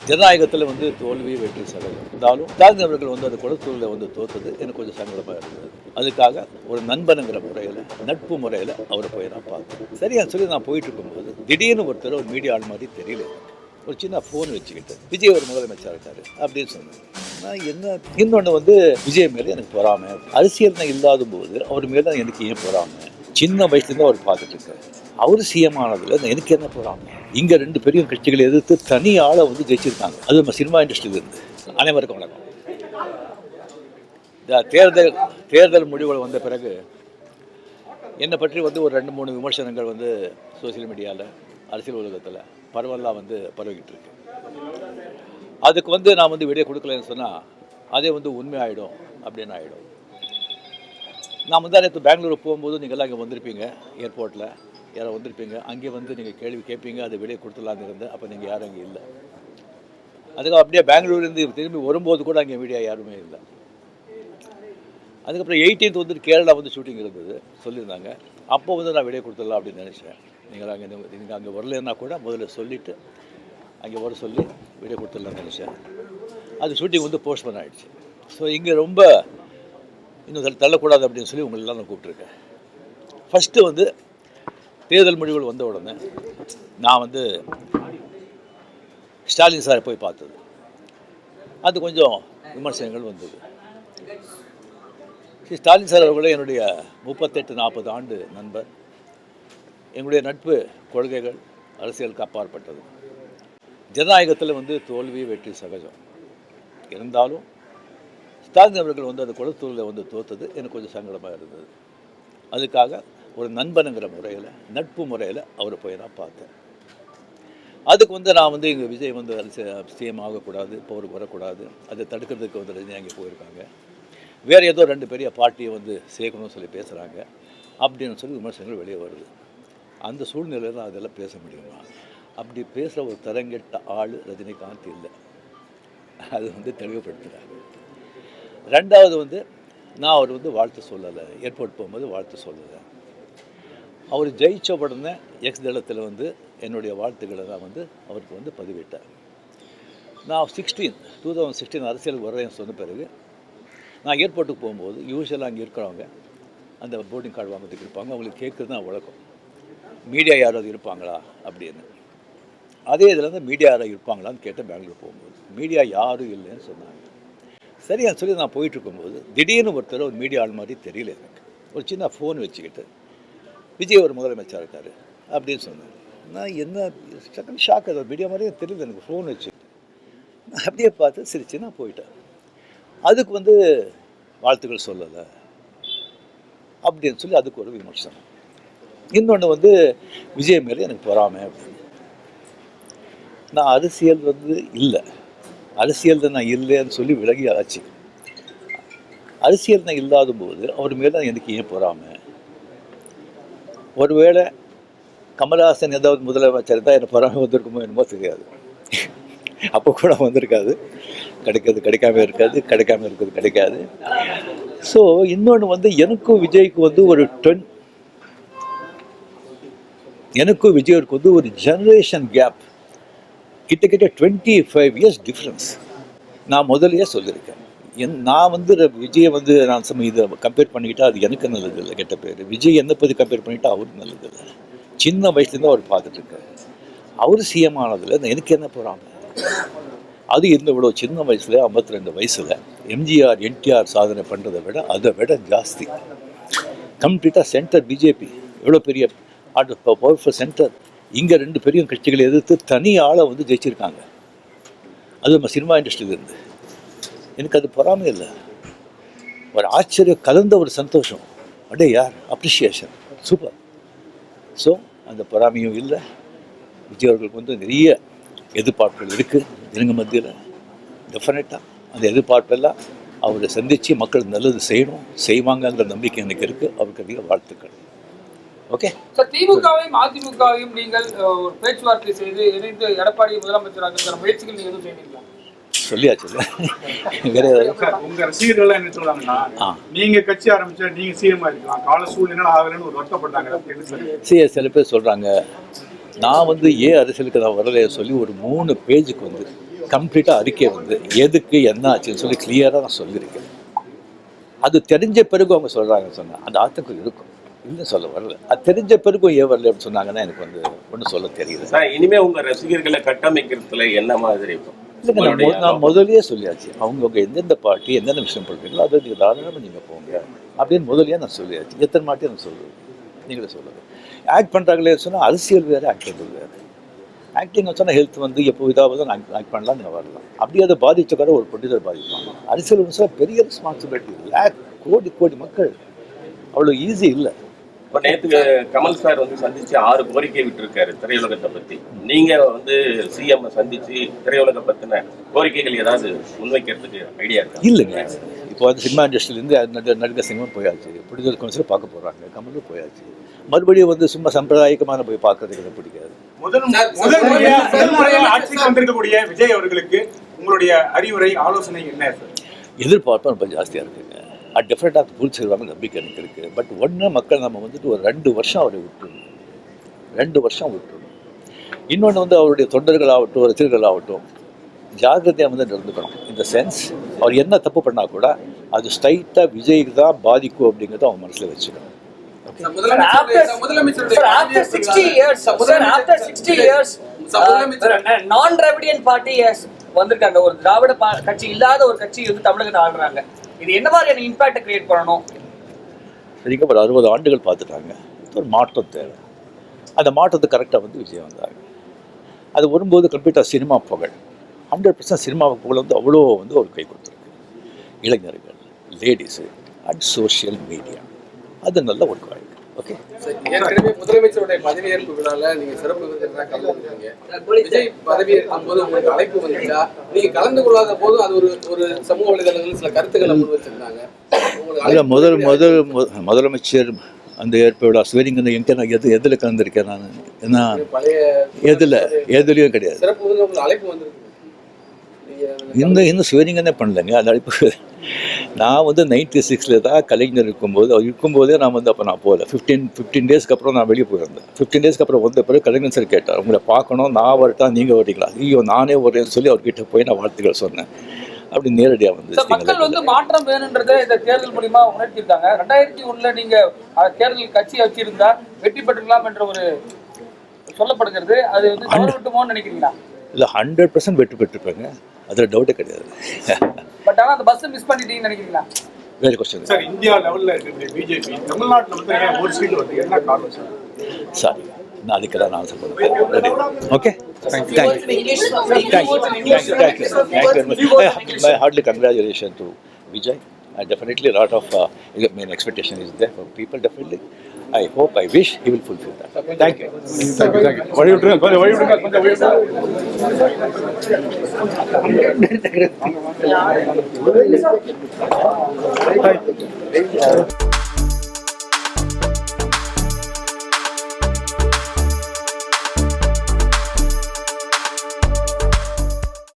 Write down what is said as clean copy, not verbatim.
ஜனநாயகத்தில் வந்து தோல்வி வெற்றி சதவீதம் இருந்தாலும் ஸ்டாலின் அவர்கள் வந்து அந்த குளத்தூரில் வந்து தோற்றது எனக்கு கொஞ்சம் சங்கடமாக இருந்தது. அதுக்காக ஒரு நண்பனுங்கிற முறையில், நட்பு முறையில் அவரை போய் நான் பார்த்தேன். சரியா சொல்லி நான் போயிட்டு இருக்கும்போது திடீர்னு ஒருத்தர் ஒரு மீடியா ஆள் மாதிரி தெரியல, ஒரு சின்ன ஃபோன் வச்சுக்கிட்டு விஜய் ஒரு முதலமைச்சர் இருக்காரு அப்படின்னு சொன்னேன். நான் என்ன இன்னொன்று வந்து விஜய் மேலே எனக்கு பொறாமை, அரசியல் இல்லாத போது அவர் மேலே எனக்கு ஏன் பொறாமை? சின்ன வயசுலேருந்து அவர் பார்த்துட்டு இருக்காரு. அவர் சிஎம் ஆனதில் எனக்கு என்ன பொறாமை? இங்கே 2 பெரிய கட்சிகளை எதிர்த்து தனி ஆளை வந்து ஜெயிச்சிருக்காங்க. அது நம்ம சினிமா இண்டஸ்ட்ரியிலிருந்து. அனைவருக்கும் வணக்கம். இந்த தேர்தல் முடிவுகள் வந்த பிறகு என்னை பற்றி வந்து ஒரு 2-3 விமர்சனங்கள் வந்து சோசியல் மீடியாவில், அரசியல் உலகத்தில் பரவலாக வந்து பரவிக்கிட்டு இருக்கு. அதுக்கு வந்து நான் வந்து விடை கொடுக்கலன்னு சொன்னால் அதே வந்து உண்மையாயிடும் அப்படின்னு ஆகிடும். நான் வந்து நேற்று பெங்களூர் போகும்போது நீங்கள்லாம் இங்கே வந்திருப்பீங்க, ஏர்போர்ட்டில் யாரோ வந்திருப்பீங்க. அங்கே வந்து நீங்கள் கேள்வி கேட்பீங்க, அது வெளியே கொடுத்துடலான்னு இருந்தேன். அப்போ நீங்கள் யாரும் அங்கே இல்லை. அதுக்கு அப்படியே பெங்களூர்லேருந்து திரும்பி வரும்போது கூட அங்கே மீடியா யாருமே இல்லை. அதுக்கப்புறம் 18th வந்து கேரளா வந்து ஷூட்டிங் இருந்தது சொல்லியிருந்தாங்க. அப்போ வந்து நான் வெளியே கொடுத்துடலாம் அப்படின்னு நினச்சேன். நீங்கள் அங்கே வரலன்னா கூட முதல்ல சொல்லிவிட்டு அங்கே வர சொல்லி வெளியே கொடுத்துடலான்னு நினச்சேன். அது ஷூட்டிங் வந்து போஸ்ட்போன் ஆகிடுச்சு. ஸோ இங்கே ரொம்ப இன்னும் தள்ளக்கூடாது அப்படின்னு சொல்லி உங்களெல்லாம் நான் கூப்பிட்ருக்கேன். ஃபஸ்ட்டு வந்து தேர்தல் முடிவுகள் வந்த உடனே நான் வந்து ஸ்டாலின் சாரை போய் பார்த்தது, அது கொஞ்சம் விமர்சனங்கள் வந்தது. ஸ்டாலின் சார் அவர்களே என்னுடைய 38-40 ஆண்டு நண்பர். எங்களுடைய நட்பு கொள்கைகள் அரசியலுக்கு அப்பாற்பட்டது. ஜனநாயகத்தில் வந்து தோல்வி வெற்றி சகஜம் இருந்தாலும் ஸ்டாலின் அவர்கள் வந்து அந்த குளத்தூரில் வந்து தோற்றது எனக்கு கொஞ்சம் சங்கடமாக இருந்தது. அதுக்காக ஒரு நண்பனுங்கிற முறையில், நட்பு முறையில் அவரை போய் நான் பார்த்தேன். அதுக்கு வந்து நான் வந்து இங்கே விஜய் வந்து சிஎம் ஆகக்கூடாது, பவருக்கு வரக்கூடாது, அதை தடுக்கிறதுக்கு வந்து ரஜினி அங்கே போயிருக்காங்க, வேறு ஏதோ 2 பெரிய பார்ட்டியை வந்து சேர்க்கணும்னு சொல்லி பேசுகிறாங்க அப்படின்னு சொல்லி விமர்சனங்கள் வெளியே வருது. அந்த சூழ்நிலையில் தான் அதெல்லாம் பேச முடியுமா? அப்படி பேசுகிற ஒரு தரங்கெட்ட ஆள் ரஜினிகாந்த் இல்லை. அது வந்து தெளிவுபடுத்துகிறாங்க. 2வது வந்து நான் அவர் வந்து வாழ்த்து சொல்லலை, ஏர்போர்ட் போகும்போது வாழ்த்து சொல்லலை. அவர் ஜெயித்த உடனே எக்ஸ் தளத்தில் வந்து என்னுடைய வாழ்த்துக்களை தான் வந்து அவருக்கு வந்து பதிவிட்டார். நான் 2016 அரசியலுக்கு வர்றேன்னு சொன்ன பிறகு நான் ஏர்போர்ட்டுக்கு போகும்போது யூஸ்வலாக அங்கே இருக்கிறவங்க அந்த போர்டிங் கார்டு வாங்கிறதுக்கு இருப்பாங்க, அவங்களுக்கு கேட்குறது தான் வழக்கம், மீடியா யாராவது இருப்பாங்களா அப்படின்னு. அதே இதில் வந்து மீடியா யாராவது இருப்பாங்களான்னு கேட்டேன். பெங்களூர் போகும்போது மீடியா யாரும் இல்லைன்னு சொன்னாங்க. சரியா சொல்லி நான் போயிட்டுருக்கும்போது திடீர்னு ஒருத்தர் ஒரு மீடியா ஆள் மாதிரி தெரியல எனக்கு, ஒரு சின்ன ஃபோன் வச்சுக்கிட்டு விஜய் ஒரு முதலமைச்சர் இருக்கார் அப்படின்னு சொன்னேன். நான் என்ன செகண்ட் ஷாக், அது மீடியா மாதிரியே தெரியல எனக்கு, ஃபோன் வச்சு நான் அப்படியே பார்த்து சிரிச்சு நான் போயிட்டேன். அதுக்கு வந்து வாழ்த்துக்கள் சொல்லலை அப்படின்னு சொல்லி அதுக்கு ஒரு விமர்சனம். இன்னொன்று வந்து விஜய் மேலே எனக்கு பொறாமை அப்படின்னு. நான் அரசியல் வந்து இல்லை, அரசியல் தான் நான் இல்லைன்னு சொல்லி விலகி ஆச்சு. அரசியல் தான் இல்லாத போது அவர் மேலே எனக்கு ஏன் பொறாமை? ஒருவேளை கமல்ஹாசன் ஏதாவது முதலமைச்சர் தான் எனக்கு பொறாமை வந்திருக்குமோ என்னமோ தெரியாது. அப்போ கூட வந்திருக்காது, கிடைக்காம இருக்கிறது கிடைக்காது. ஸோ இன்னொன்று வந்து எனக்கும் விஜய்க்கு வந்து எனக்கும் விஜய்க்கு வந்து ஒரு ஜெனரேஷன் கேப், கிட்டத்தட்ட 25 years டிஃப்ரென்ஸ். நான் முதலையே சொல்லியிருக்கேன், நான் வந்து விஜயை வந்து நான் இதை கம்பேர் பண்ணிக்கிட்டால் அது எனக்கு நல்லது இல்லை, கெட்ட பேர். விஜய் என்னை பற்றி கம்பேர் பண்ணிக்கிட்டால் அவருக்கு நல்லது இல்லை. சின்ன வயசுலேருந்து அவர் பார்த்துட்ருக்காரு. அவர் சிஎம் ஆனதில் எனக்கு என்ன போகிறாங்க? அது இவ்வளோ சின்ன வயசில் 52 வயசில் எம்ஜிஆர் என்டிஆர் சாதனை பண்ணுறதை விட அதை விட ஜாஸ்தி. கம்ப்ளீட்டாக சென்டர் பிஜேபி எவ்வளோ பெரிய பவர்ஃபுல் சென்டர். இங்கே 2 பெரிய கட்சிகளை எதிர்த்து தனி ஆளை வந்து ஜெயிச்சிருக்காங்க. அது நம்ம சினிமா இண்டஸ்ட்ரியிலேருந்து. எனக்கு அது பொறாமை இல்லை, ஒரு ஆச்சரியம் கலந்த ஒரு சந்தோஷம். அடே யார் அப்ரிஷியேஷன், சூப்பர். ஸோ அந்த பொறாமையும் இல்லை. விஜய் அவர்களுக்கு வந்து நிறைய எதிர்பார்ப்புகள் இருக்குது ஜனங்க மத்தியில். டெஃபினட்டாக அந்த எதிர்பார்ப்பெல்லாம் அவரை சந்தித்து மக்கள் நல்லது செய்வாங்கங்கிற நம்பிக்கை எனக்கு இருக்குது. அவருக்கு அதிக வாழ்த்துக்கள். ஓகே சார், திமுகவையும் அதிமுகவையும் நீங்கள் ஒரு பேச்சுவார்த்தை செய்து இணைந்து எடப்பாடி முதலமைச்சராக முயற்சிகள் நீங்கள் எதுவும் செய்வீங்களா? சொல்லியாச்சு. உங்க ரசிகர்கள் என்ன சொல்றாங்கன்னா, நீங்க கட்சி ஆரம்பிச்சா நீங்க சிஎம் ஆயிருக்கலாம், கால சூழ்நிலை ஆகலன்னு ஒரு வருத்தப்பட்டாங்க. சில பேர் சொல்றாங்க நான் வந்து ஏன் அரசியலுக்கு நான் வரலையே சொல்லி ஒரு 3 பேஜுக்கு வந்து கம்ப்ளீட்டாக அறிக்கை வந்து எதுக்கு என்ன ஆச்சுன்னு சொல்லி கிளியராக நான் சொல்லியிருக்கேன். அது தெரிஞ்ச பிறகு அவங்க சொல்கிறாங்கன்னு சொன்னால் அந்த ஆத்தங்கம் இருக்கும், இல்லைன்னு சொல்ல வரல. அது தெரிஞ்ச பிறகும் ஏன் வரல அப்படின்னு சொன்னாங்கன்னா எனக்கு வந்து ஒன்றும் சொல்ல தெரியல. இனிமேல் உங்கள் ரசிகர்களை கட்டமைக்கிறதுல என்ன மாதிரி இருக்கும்? இல்லைங்க, நான் முதலியே சொல்லியாச்சு, அவங்கவுங்க எந்தெந்த பார்ட்டி எந்தெந்த விஷயம் பண்ணுறீங்களோ அதை நீங்கள் தாராளமாக நீங்கள் போங்க அப்படின்னு முதலியே நான் சொல்லியாச்சு. எத்தனை மாட்டி நான் சொல்லுவேன், நீங்களே சொல்லுவேன். ஆக்ட் பண்ணுறாங்களே சொன்னால் அரசியல் வேறு, ஆக்ட் பண்ணுறது வேறு. ஆக்டிங் சொன்னால் ஹெல்த் வந்து எப்போ இதாவது ஆக்ட் பண்ணலாம், நீங்கள் வரலாம். அப்படியே அதை பாதித்த கூட ஒரு ப்ரொடியூசர் பாதிப்பாங்க. அரசியல் சொன்னால் பெரிய ரெஸ்பான்சிபிலிட்டி, கோடி மக்கள், அவ்வளோ ஈஸி இல்லை. இப்போ நேற்று கமல் சார் வந்து சந்திச்சு 6 கோரிக்கை விட்டுருக்காரு திரையுலகத்தை பற்றி. நீங்கள் வந்து சிஎம் சந்திச்சு திரையுலகை பற்றின கோரிக்கைகள் ஏதாவது முன்வைக்கிறதுக்கு ஐடியா இருக்கா? இல்லைங்க, இப்போ வந்து சினிமா இண்டஸ்ட்ரியிலேருந்து நடிகர் சினிமா போயாச்சு, ப்ரொடியூசர் கவுன்சில் பார்க்க போகிறாங்க, கமலும் போயாச்சு. மறுபடியும் வந்து சும்மா சம்பிரதாயமான போய் பார்க்கறதுக்கு எனக்கு பிடிக்காது. முதல் முறையாக ஆட்சிக்கு வந்திருக்கக்கூடிய விஜய் அவர்களுக்கு உங்களுடைய அறிவுரை ஆலோசனை என்ன சார்? எதிர்பார்ப்பு ரொம்ப ஜாஸ்தியாக இருக்குங்க. டெஃபினட்டாக புல் செய்வாங்க நம்பிக்கை எனக்கு இருக்குது. பட் ஒன்று மக்கள் நம்ம வந்துட்டு ஒரு 2 வருஷம் அவரை விட்டுருணும், 2 வருஷம் விட்டுருணும். இன்னொன்று வந்து அவருடைய தொண்டர்களாகட்டும் ரசிகர்களாகட்டும் ஜாகிரதையாக வந்து நடந்துக்கணும். இந்த சென்ஸ் அவர் என்ன தப்பு பண்ணால் கூட அது ஸ்ட்ரைட்டாக விஜய்க்கு தான் பாதிக்கும் அப்படிங்கிறத அவங்க மனசில் வச்சுக்கணும். நான்-திராவிடியன் பார்ட்டி வந்திருக்காங்க, ஒரு திராவிட கட்சி இல்லாத ஒரு கட்சி வந்து தமிழகத்தை ஆளுறாங்க. இது என்ன மாதிரியான இம்பாக்ட் கிரியேட் பண்ணணும்? சரிங்க, ஒரு 60 ஆண்டுகள் பார்த்துட்டாங்க. ஒரு மாற்றம் தேவை. அந்த மாற்றத்தை கரெக்டாக வந்து விஜய் வந்தாங்க. அது வரும்போது கம்ப்ளீட்டாக சினிமா புகழ் 100% சினிமா புகழ் வந்து அவ்வளோ வந்து ஒரு கை கொடுத்துருக்கு. இளைஞர்கள், லேடிஸு அண்ட் சோஷியல் மீடியா, அது நல்ல ஒரு காய். ஓகே, ஏற்கனவே முதலமைச்சருடைய பதவியேற்பு விழாவில் நீங்கள் சிறப்பு விருந்தினராக கலந்துருக்கீங்க. விஜய் பதவியேற்கும் போது உங்களுக்கு அழைப்பு வந்துச்சா? நீங்கள் கலந்து கொள்ளாத போதும் அது ஒரு சமூக வலைதளங்களில் சில கருத்துக்களை முன் வச்சிருந்தாங்க. முதலமைச்சர் அந்த ஏற்ப விழா ஸ்வேரிங் எங்கே நான் எதில் கலந்துருக்கேன் நான்? ஏன்னா எதுலேயும் கிடையாது. சிறப்பு விருந்து உங்களுக்கு அழைப்பு வந்திருக்கு. இன்னும் ஸ்வேரிங்கன்னே பண்ணலைங்க. அது அழைப்பு நான் வந்து 96 தான் கலைஞர் இருக்கும்போதே நான் வந்து அப்போ நான் போகல. 15 டேஸ்க்கு அப்புறம் நான் வெளியே போயிருந்தேன். 15 டேஸ்க்கு அப்புறம் வந்த பிறகு கலைஞர் சார் கேட்டார், உங்களை பார்க்கணும், நான் வரட்டா நீங்கள் வரீங்களா? ஐயோ நானே வரேன்னு சொல்லி அவர்கிட்ட போய் நான் வாழ்த்துக்கள் சொன்னேன். அப்படி நேரடியாக வந்து மக்கள் வந்து மாற்றம் வேணுன்றதை இந்த தேர்தல் மூலியமா உணர்த்திருக்காங்க. 2001 நீங்க தேர்தல் கட்சியை வச்சிருந்தா வெற்றி பெற்றுக்கலாம் என்ற ஒரு சொல்லப்படுகிறது. அது வந்து தவறுவிட்டுமோன்னு நினைக்கிறீங்களா? இல்லை, 100% வெற்றி பெற்றுருப்பாங்க, அதில் டவுட்டே கிடையாது. பட் ஆனால் அந்த பஸ் மிஸ் பண்ணிட்டீங்கன்னு நினைக்கிறீங்களா? வேறு கொஸ்டின் சார். இந்தியா லெவலில் இருக்கிற பிஜேபி தமிழ்நாட்டில் வந்து ஒரு சீட் வந்து என்ன காரணம் சார்? சாரி, நான் அதுக்கெல்லாம் நான் ஆன்சர் பண்ணுறேன். Okay, my heartily congratulations to Vijay. Definitely a lot of expectation is there from people. Definitely, I hope, I wish he will fulfill that. Thank you. Thank you.